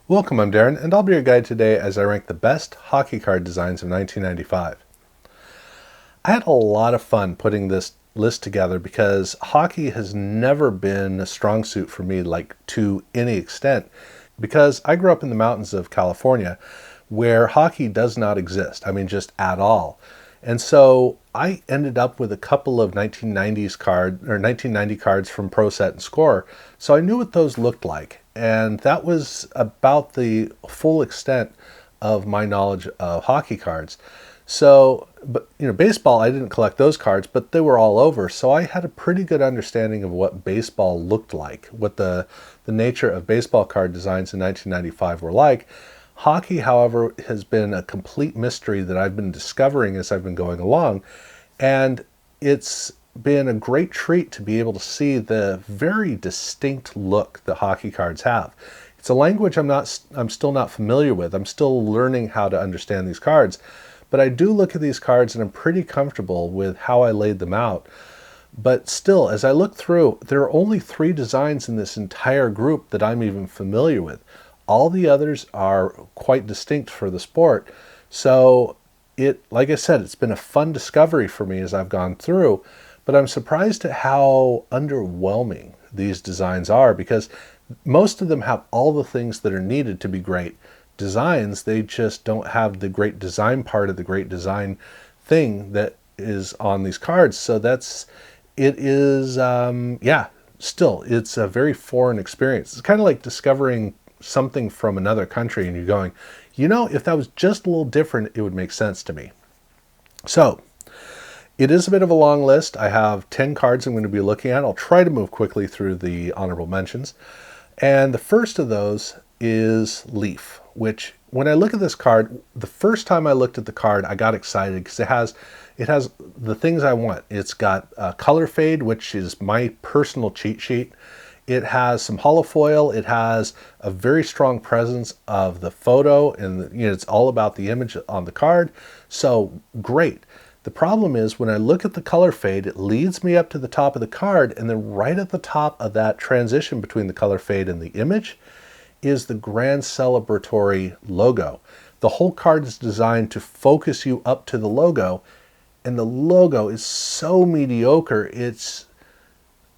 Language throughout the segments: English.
Welcome, I'm Darren, and I'll be your guide today as I rank the best hockey card designs of 1995. I had a lot of fun putting this list together because hockey has never been a strong suit for me, like to any extent, because I grew up in the mountains of California where hockey does not exist. I mean, just at all. And so I ended up with a couple of 1990 cards from Pro Set and Score. So I knew what those looked like. And that was about the full extent of my knowledge of hockey cards. So, but baseball, I didn't collect those cards, but they were all over. So I had a pretty good understanding of what baseball looked like, what the nature of baseball card designs in 1995 were like. Hockey, however, has been a complete mystery that I've been discovering as I've been going along. And it's been a great treat to be able to see the very distinct look that hockey cards have. It's a language I'm still not familiar with. I'm still learning how to understand these cards. But I do look at these cards and I'm pretty comfortable with how I laid them out. But still, as I look through, there are only 3 designs in this entire group that I'm even familiar with. All the others are quite distinct for the sport. So like I said, it's been a fun discovery for me as I've gone through, but I'm surprised at how underwhelming these designs are because most of them have all the things that are needed to be great designs. They just don't have the great design part of the great design thing that is on these cards. So still, it's a very foreign experience. It's kind of like discovering something from another country and you're going, if that was just a little different, it would make sense to me. So it is a bit of a long list. I have 10 cards I'm going to be looking at. I'll try to move quickly through the honorable mentions. And the first of those is Leaf, which when I look at this card, the first time I looked at the card, I got excited because it has the things I want. It's got a color fade, which is my personal cheat sheet. It has some holofoil. It has a very strong presence of the photo, and it's all about the image on the card. So great. The problem is when I look at the color fade, it leads me up to the top of the card, and then right at the top of that transition between the color fade and the image is the grand celebratory logo. The whole card is designed to focus you up to the logo, and the logo is so mediocre.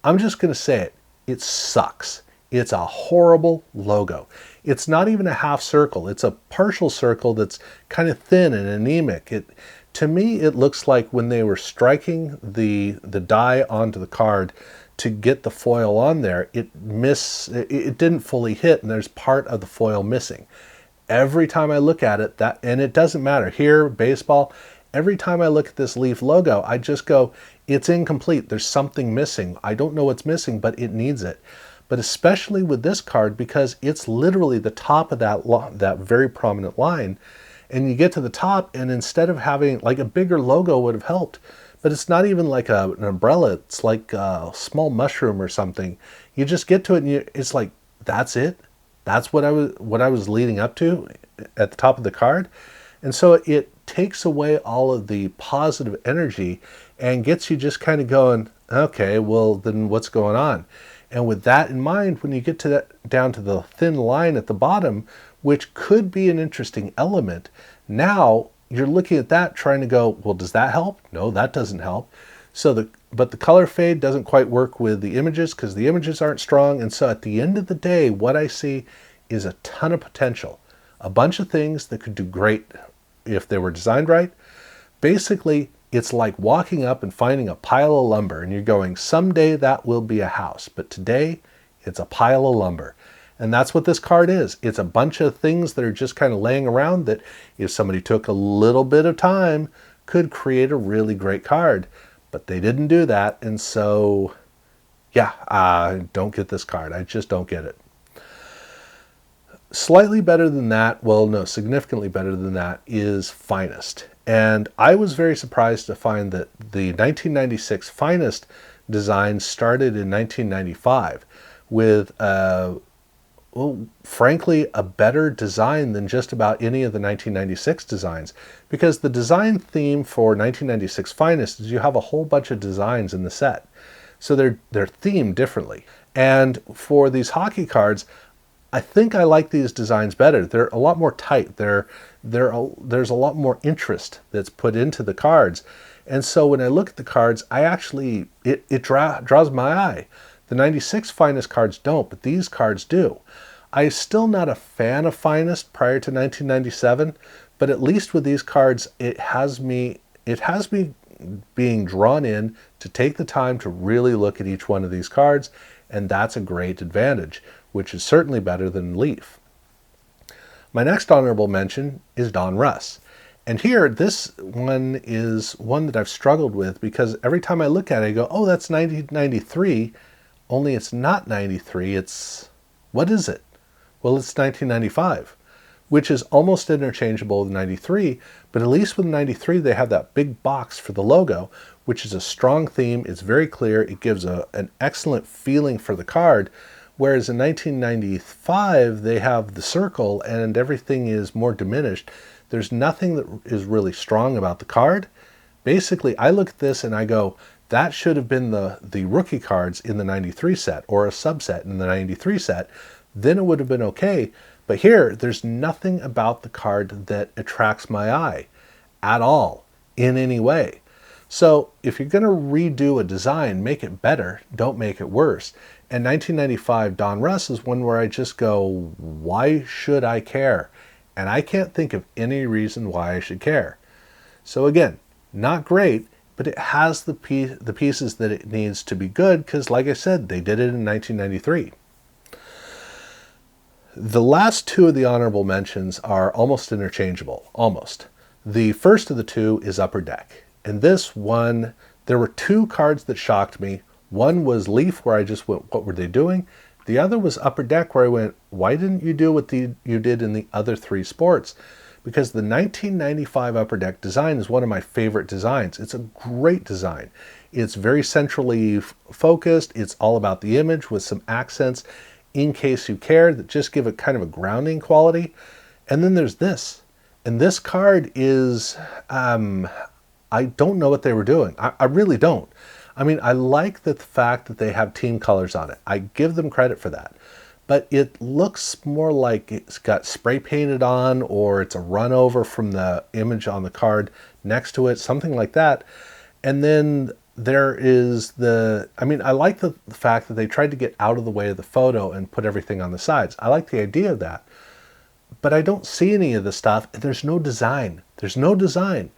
I'm just going to say it. It sucks. It's a horrible logo. It's not even a half circle. It's a partial circle that's kind of thin and anemic. To me, it looks like when they were striking the die onto the card to get the foil on there, it didn't fully hit, and there's part of the foil missing. Every time I look at it, and it doesn't matter here, baseball. Every time I look at this Leaf logo, I just go, it's incomplete. There's something missing. I don't know what's missing, but it needs it. But especially with this card, because it's literally the top of that very prominent line, and you get to the top, and instead of having like a bigger logo would have helped, but it's not even like an umbrella. It's like a small mushroom or something. You just get to it, and it's like, that's it. That's what I was leading up to at the top of the card. And so it takes away all of the positive energy and gets you just kind of going, okay, well, then what's going on? And with that in mind, when you get to down to the thin line at the bottom, which could be an interesting element, now you're looking at that trying to go, well, does that help? No, that doesn't help. But the color fade doesn't quite work with the images because the images aren't strong. And so at the end of the day, what I see is a ton of potential. A bunch of things that could do great if they were designed right. Basically, it's like walking up and finding a pile of lumber and you're going, someday that will be a house, but today it's a pile of lumber. And that's what this card is. It's a bunch of things that are just kind of laying around that if somebody took a little bit of time could create a really great card, but they didn't do that. And so, yeah, I don't get this card. I just don't get it. Slightly better than that, well, no, significantly better than that is Finest. And I was very surprised to find that the 1996 Finest design started in 1995 with, frankly, a better design than just about any of the 1996 designs. Because the design theme for 1996 Finest is you have a whole bunch of designs in the set. So they're themed differently. And for these hockey cards, I think I like these designs better. They're a lot more tight. There's a lot more interest that's put into the cards. And so when I look at the cards, it draws my eye. The 96 Finest cards don't, but these cards do. I'm still not a fan of Finest prior to 1997, but at least with these cards, it has me being drawn in to take the time to really look at each one of these cards, and that's a great advantage, which is certainly better than Leaf. My next honorable mention is Donruss. And here, this one is one that I've struggled with because every time I look at it, I go, oh, that's 1993, only it's not 93, what is it? Well, it's 1995, which is almost interchangeable with 93, but at least with 93, they have that big box for the logo, which is a strong theme. It's very clear. It gives an excellent feeling for the card. Whereas in 1995, they have the circle and everything is more diminished. There's nothing that is really strong about the card. Basically, I look at this and I go, that should have been the rookie cards in the 93 set or a subset in the 93 set. Then it would have been okay. But here, there's nothing about the card that attracts my eye at all in any way. So if you're going to redo a design, make it better, don't make it worse. And 1995 Donruss is one where I just go, why should I care? And I can't think of any reason why I should care. So again, not great, but it has the pieces that it needs to be good because, like I said, they did it in 1993. The last two of the honorable mentions are almost interchangeable, almost. The first of the two is Upper Deck. And this one, there were two cards that shocked me. One was Leaf, where I just went, what were they doing? The other was Upper Deck, where I went, why didn't you do what you did in the other three sports? Because the 1995 Upper Deck design is one of my favorite designs. It's a great design. It's very centrally focused. It's all about the image with some accents, in case you care, that just give it kind of a grounding quality. And then there's this. And this card is, I don't know what they were doing. I really don't. I mean, I like the fact that they have team colors on it. I give them credit for that. But it looks more like it's got spray painted on, or it's a run over from the image on the card next to it, something like that. And then there is I like the fact that they tried to get out of the way of the photo and put everything on the sides. I like the idea of that. But I don't see any of the stuff. There's no design. There's no design.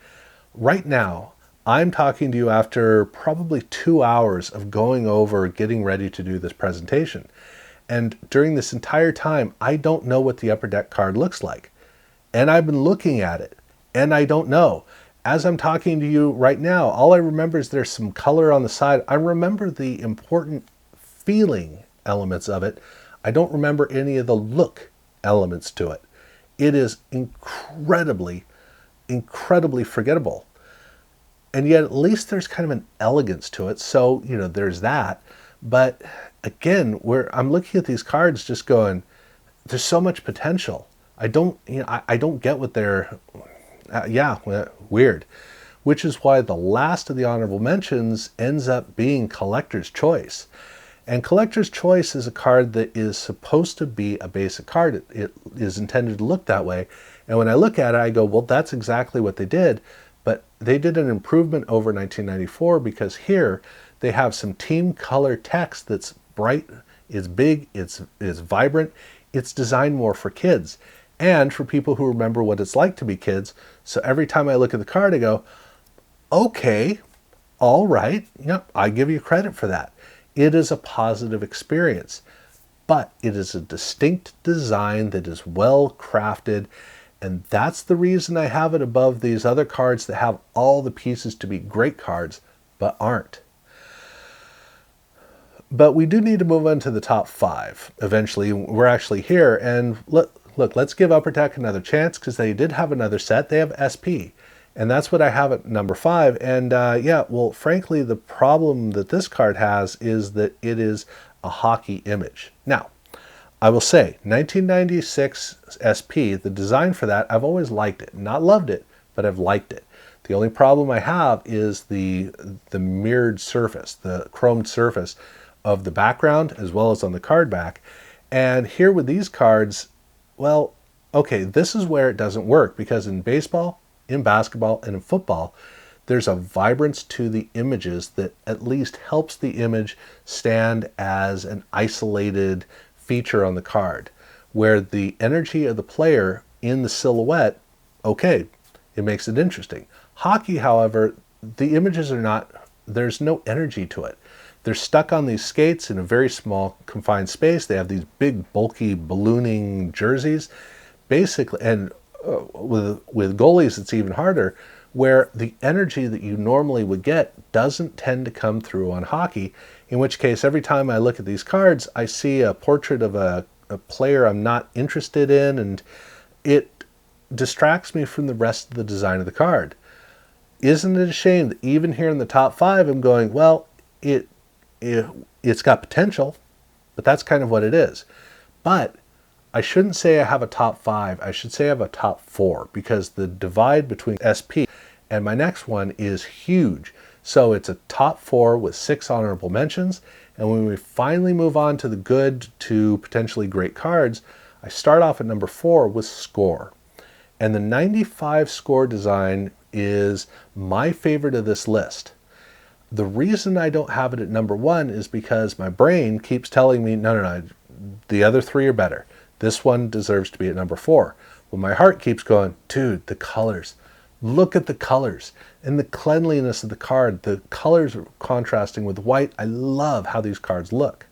Right now, I'm talking to you after probably 2 hours of going over, getting ready to do this presentation. And during this entire time, I don't know what the Upper Deck card looks like. And I've been looking at it, and I don't know. As I'm talking to you right now, all I remember is there's some color on the side. I remember the important feeling elements of it. I don't remember any of the look elements to it. It is incredibly, incredibly forgettable. And yet at least there's kind of an elegance to it. So, there's that. But again, I'm looking at these cards just going, there's so much potential. I don't get what they're, weird. Which is why the last of the honorable mentions ends up being Collector's Choice. And Collector's Choice is a card that is supposed to be a basic card. It is intended to look that way. And when I look at it, I go, well, that's exactly what they did. But they did an improvement over 1994 because here they have some team color text that's bright, it's big, it's vibrant, it's designed more for kids and for people who remember what it's like to be kids. So every time I look at the card, I go, okay, all right, I give you credit for that. It is a positive experience, but it is a distinct design that is well crafted. And that's the reason I have it above these other cards that have all the pieces to be great cards, but aren't. But we do need to move on to the top 5. Eventually, we're actually here. And look, let's give Upper Deck another chance because they did have another set. They have SP. And that's what I have at number 5. And frankly, the problem that this card has is that it is a hockey image. Now, I will say, 1996 SP, the design for that, I've always liked it. Not loved it, but I've liked it. The only problem I have is the mirrored surface, the chromed surface of the background, as well as on the card back. And here with these cards, well, okay, this is where it doesn't work, because in baseball, in basketball, and in football, there's a vibrance to the images that at least helps the image stand as an isolated feature on the card, where the energy of the player in the silhouette, okay, it makes it interesting. Hockey, however, the images are not, there's no energy to it. They're stuck on these skates in a very small confined space. They have these big bulky ballooning jerseys basically, and with goalies it's even harder, where the energy that you normally would get doesn't tend to come through on hockey, in which case every time I look at these cards I see a portrait of a player I'm not interested in, and it distracts me from the rest of the design of the card. Isn't it a shame that even here in the top 5 I'm going, well, it's got potential, but that's kind of what it is. But I shouldn't say I have a top 5, I should say I have a top 4, because the divide between SP and my next one is huge. So it's a top 4 with 6 honorable mentions, and when we finally move on to the good to potentially great cards, I start off at number 4 with Score. And the 95 Score design is my favorite of this list. The reason I don't have it at number 1 is because my brain keeps telling me, no, the other 3 are better. This one deserves to be at number 4. Well, my heart keeps going, dude, the colors. Look at the colors and the cleanliness of the card. The colors are contrasting with white. I love how these cards look.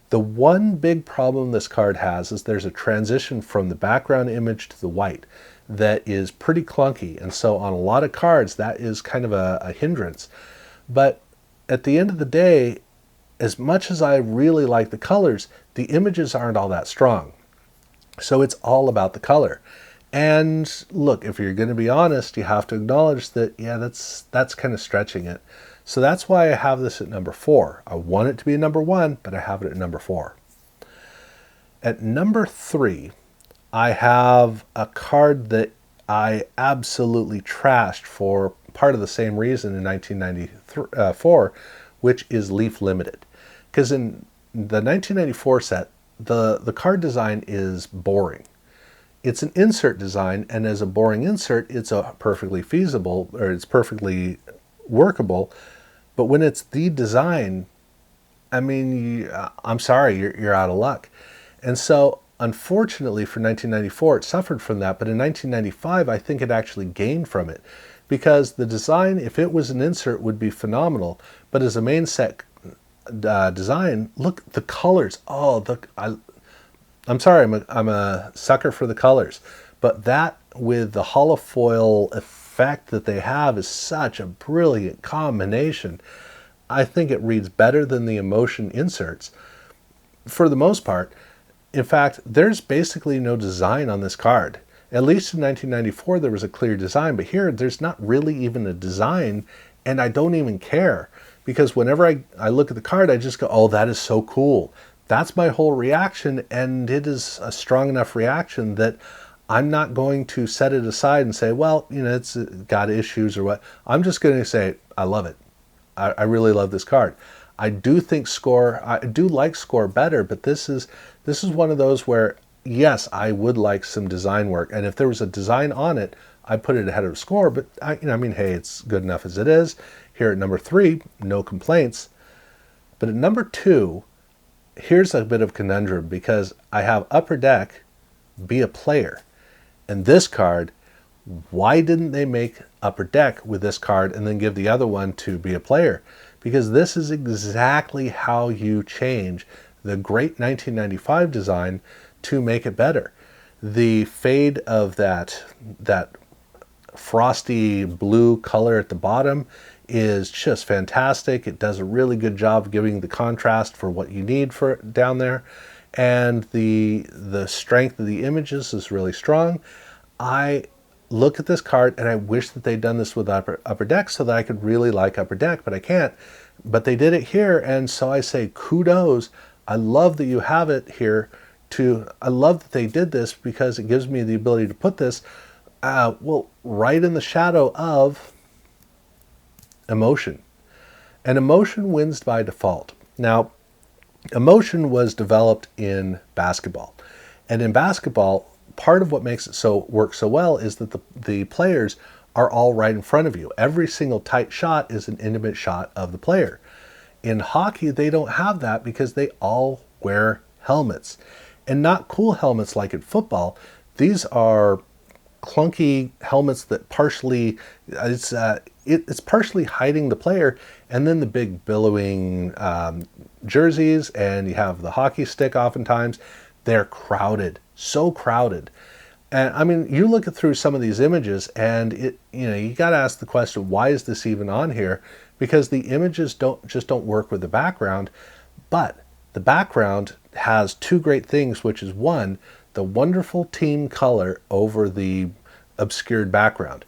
The one big problem this card has is there's a transition from the background image to the white that is pretty clunky. And so on a lot of cards, that is kind of a hindrance. But at the end of the day, as much as I really like the colors, the images aren't all that strong. So it's all about the color. And look, if you're going to be honest, you have to acknowledge that, yeah, that's kind of stretching it. So that's why I have this at number 4. I want it to be number 1, but I have it at number 4. At number 3, I have a card that I absolutely trashed for part of the same reason in 1994, which is Leaf Limited. Because in the 1994 set, the card design is boring. It's an insert design, and as a boring insert, it's a perfectly feasible, or it's perfectly workable. But when it's the design, I mean, I'm sorry, you're out of luck. And so, unfortunately for 1994, it suffered from that. But in 1995, I think it actually gained from it, because the design, if it was an insert, would be phenomenal. But as a main set design, look, the colors. Oh, I'm sorry, I'm a sucker for the colors, but that with the holofoil effect that they have is such a brilliant combination. I think it reads better than the emotion inserts for the most part. In fact, there's basically no design on this card. At least in 1994 there was a clear design, but here there's not really even a design, and I don't even care, because whenever I look at the card, I just go, oh, that is so cool. That's my whole reaction, and it is a strong enough reaction that I'm not going to set it aside and say, well, you know, it's got issues or what. I'm just going to say, I love it. I really love this card. I do think Score, I do like Score better, but this is one of those where, yes, I would like some design work, and if there was a design on it, I'd put it ahead of Score, but I mean, hey, it's good enough as it is. Here at number 3, no complaints. But at number 2, here's a bit of a conundrum, because I have Upper Deck be a player. And this card, why didn't they make Upper Deck with this card and then give the other one to be a player? Because this is exactly how you change the great 1995 design to make it better. The fade of that frosty blue color at the bottom is just fantastic. It does a really good job of giving the contrast for what you need for down there, and the strength of the images is really strong. I look at this card and I wish that they'd done this with Upper Deck so that I could really like Upper Deck, but I can't. But they did it here, and so I say kudos. I love that you have it here. I love that they did this, because it gives me the ability to put this right in the shadow of Emotion. And Emotion wins by default. Now, Emotion was developed in basketball. And in basketball, part of what makes it so work so well is that the players are all right in front of you. Every single tight shot is an intimate shot of the player. In hockey, they don't have that because they all wear helmets. And not cool helmets like in football. These are clunky helmets that partially it's partially hiding the player, and then the big billowing jerseys, and you have the hockey stick. Oftentimes, they're crowded, so crowded. And I mean, you look through some of these images, and you got to ask the question, why is this even on here? Because the images don't work with the background, but the background has two great things, which is one, the wonderful team color over the obscured background.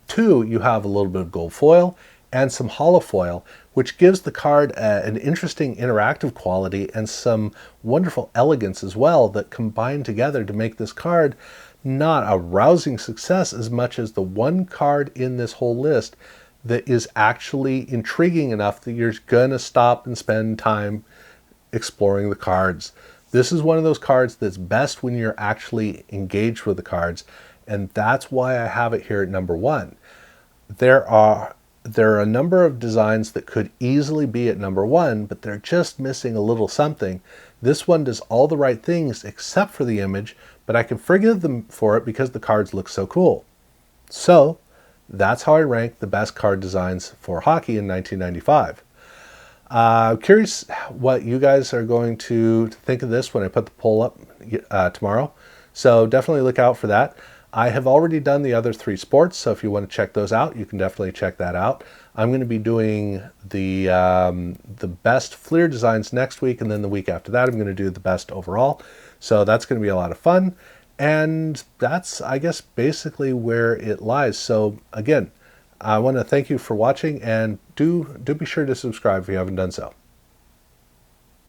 Two, you have a little bit of gold foil and some hollow foil, which gives the card an interesting interactive quality and some wonderful elegance as well that combine together to make this card not a rousing success as much as the one card in this whole list that is actually intriguing enough that you're going to stop and spend time exploring the cards. This is one of those cards that's best when you're actually engaged with the cards, and that's why I have it here at number one. There are a number of designs that could easily be at number one, but they're just missing a little something. This one does all the right things except for the image, but I can forgive them for it because the cards look so cool. So that's how I rank the best card designs for hockey in 1995. Curious what you guys are going to think of this when I put the poll up tomorrow. So definitely look out for that. I have already done the other three sports, so if you want to check those out, you can definitely check that out. I'm going to be doing the best Fleer designs next week, and then the week after that, I'm going to do the best overall. So that's going to be a lot of fun, and that's, I guess, basically where it lies. So again, I want to thank you for watching, and do be sure to subscribe if you haven't done so.